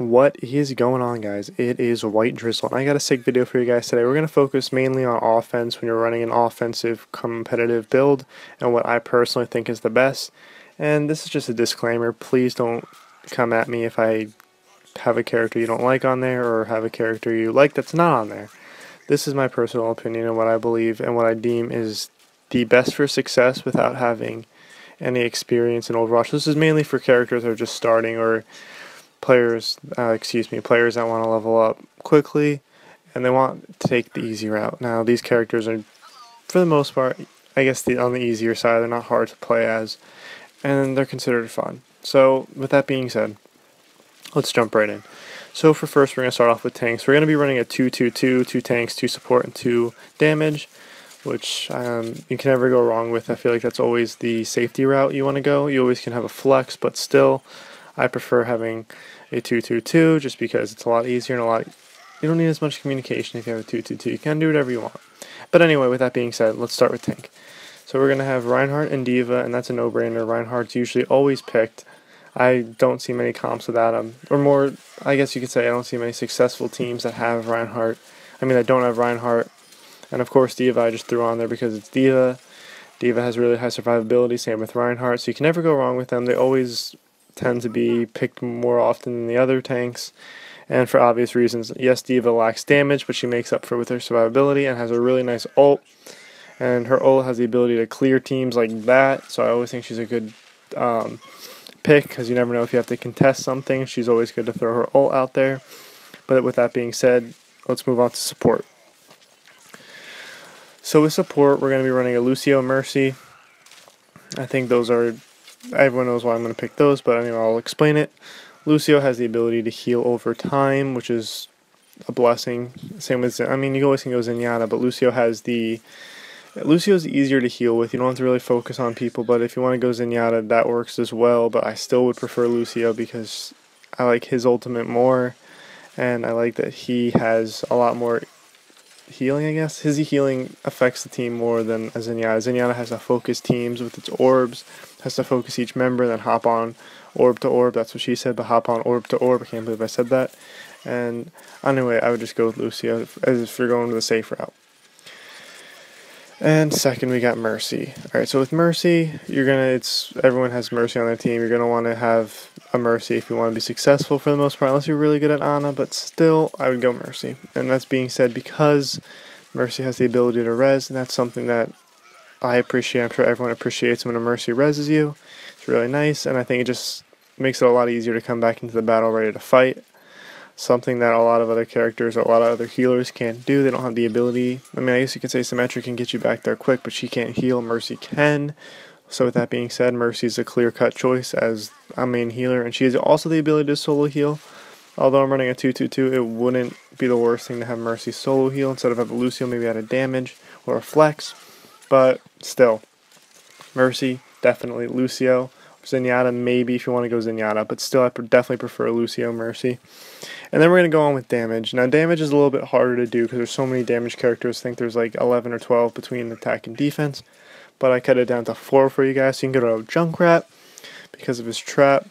What is going on, guys? It is White Drizzle, and I got a sick video for you guys today. We're going to focus mainly on offense when you're running an offensive competitive build and what I personally think is the best. And this is just a disclaimer. Please don't come at me if I have a character you don't like on there or have a character you like that's not on there. This is my personal opinion and what I believe and what I deem is the best for success without having any experience in Overwatch. This is mainly for characters that are just starting or players that want to level up quickly and they want to take the easy route. Now, these characters are, for the most part, I guess on the easier side. They're not hard to play as, and they're considered fun. So, with that being said, let's jump right in. So, for first, we're going to start off with tanks. We're going to be running a 2-2-2, 2 tanks, 2 support, and 2 damage, which you can never go wrong with. I feel like that's always the safety route you want to go. You always can have a flex, but still, I prefer having a 2-2-2 just because it's a lot easier and you don't need as much communication if you have a 2-2-2. You can do whatever you want. But anyway, with that being said, let's start with tank. So we're going to have Reinhardt and D.Va, and that's a no-brainer. Reinhardt's usually always picked. I don't see many comps without him. Or more, I guess you could say I don't see many successful teams that have Reinhardt. that don't have Reinhardt. And of course D.Va I just threw on there because it's D.Va. D.Va has really high survivability, same with Reinhardt, so you can never go wrong with them. They always tend to be picked more often than the other tanks, and for obvious reasons. Yes, D.Va lacks damage, but she makes up for it with her survivability and has a really nice ult, and her ult has the ability to clear teams like that, so I always think she's a good pick, because you never know if you have to contest something. She's always good to throw her ult out there. But with that being said, let's move on to support. So with support, we're going to be running a Lucio Mercy. I think those are, everyone knows why I'm going to pick those, but anyway, I'll explain it. Lucio has the ability to heal over time, which is a blessing. Same with, you always can go Zenyatta, but Lucio's easier to heal with. You don't have to really focus on people, but if you want to go Zenyatta, that works as well, but I still would prefer Lucio because I like his ultimate more, and I like that he has a lot more healing, I guess. His healing affects the team more than a Zenyatta. Zenyatta has to focus teams with its orbs, has to focus each member, then hop on orb to orb. That's what she said, but hop on orb to orb. I can't believe I said that. And anyway, I would just go with Lucio as if you're going to the safe route. And second, we got Mercy. Alright, so with Mercy, everyone has Mercy on their team. You're going to want to have a Mercy if you want to be successful for the most part, unless you're really good at Ana, but still, I would go Mercy. And that's being said because Mercy has the ability to res, and that's something that I appreciate. I'm sure everyone appreciates when a Mercy reses you. It's really nice, and I think it just makes it a lot easier to come back into the battle ready to fight. Something that a lot of other characters or a lot of other healers can't do. They don't have the ability. I guess you could say Symmetra can get you back there quick, but she can't heal. Mercy can. So with that being said, Mercy is a clear-cut choice as a main healer, and she has also the ability to solo heal. Although I'm running a 2-2-2, it wouldn't be the worst thing to have Mercy solo heal instead of have a Lucio maybe at a damage or a flex. But still, Mercy, definitely Lucio. Zenyatta, maybe if you want to go Zenyatta, but still I definitely prefer Lucio Mercy. And then we're going to go on with damage. Now damage is a little bit harder to do because there's so many damage characters. I think there's like 11 or 12 between attack and defense, but I cut it down to 4 for you guys. So you can go to Junkrat because of his trap.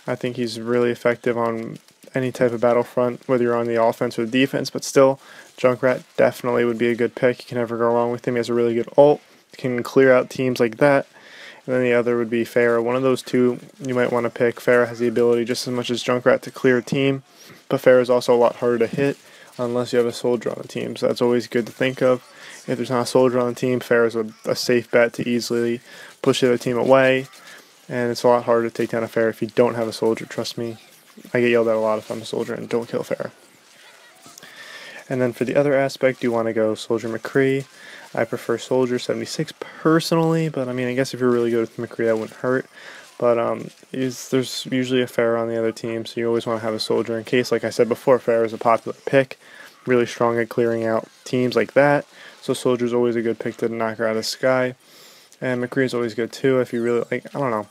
I think he's really effective on any type of battlefront, whether you're on the offense or the defense, but still Junkrat definitely would be a good pick. You can never go wrong with him. He has a really good ult, can clear out teams like that. And then the other would be Pharah. One of those two you might want to pick. Pharah has the ability just as much as Junkrat to clear a team, but Pharah is also a lot harder to hit unless you have a soldier on the team. So that's always good to think of. If there's not a soldier on the team, Pharah is a safe bet to easily push the other team away. And it's a lot harder to take down a Pharah if you don't have a soldier. Trust me, I get yelled at a lot if I'm a soldier and don't kill Pharah. And then for the other aspect, you want to go Soldier McCree. I prefer Soldier 76 personally, but I guess if you're really good with McCree, that wouldn't hurt. But there's usually a Pharah on the other team, so you always want to have a soldier in case, like I said before, Pharah is a popular pick, really strong at clearing out teams like that. So Soldier is always a good pick to knock her out of the sky. And McCree is always good too if you really I don't know.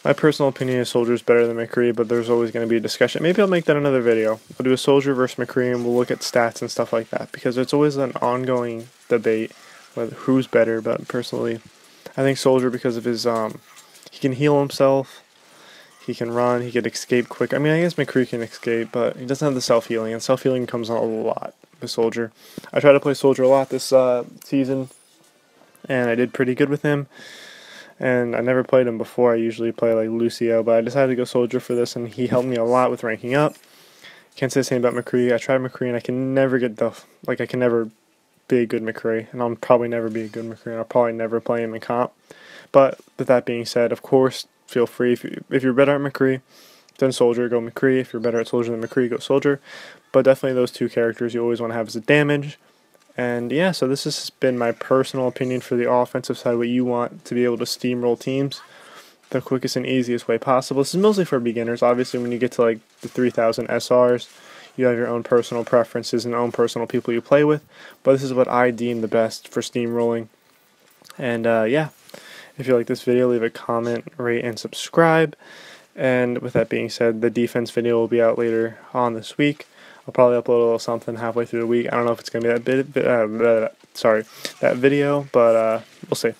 My personal opinion is Soldier is better than McCree, but there's always going to be a discussion. Maybe I'll make that another video. I'll do a Soldier versus McCree, and we'll look at stats and stuff like that, because it's always an ongoing debate whether who's better. But personally, I think Soldier because of his he can heal himself. He can run, he can escape quick. I mean, I guess McCree can escape, but he doesn't have the self-healing, and self-healing comes on a lot with Soldier. I tried to play Soldier a lot this season, and I did pretty good with him. And I never played him before. I usually play like Lucio, but I decided to go Soldier for this, and he helped me a lot with ranking up. Can't say the same about McCree. I tried McCree, and I can never get I can never be a good McCree, and I'll probably never be a good McCree, and I'll probably never play him in comp. But with that being said, of course, feel free, if you're better at McCree than Soldier, go McCree. If you're better at Soldier than McCree, go Soldier. But definitely those two characters you always want to have as a damage. And yeah, so this has been my personal opinion for the offensive side, what you want to be able to steamroll teams the quickest and easiest way possible. This is mostly for beginners. Obviously, when you get to like the 3000 SRs, you have your own personal preferences and own personal people you play with. But this is what I deem the best for steamrolling. And yeah. If you like this video, leave a comment, rate, and subscribe. And with that being said, the defense video will be out later on this week. I'll probably upload a little something halfway through the week. I don't know if it's going to be that video, but we'll see.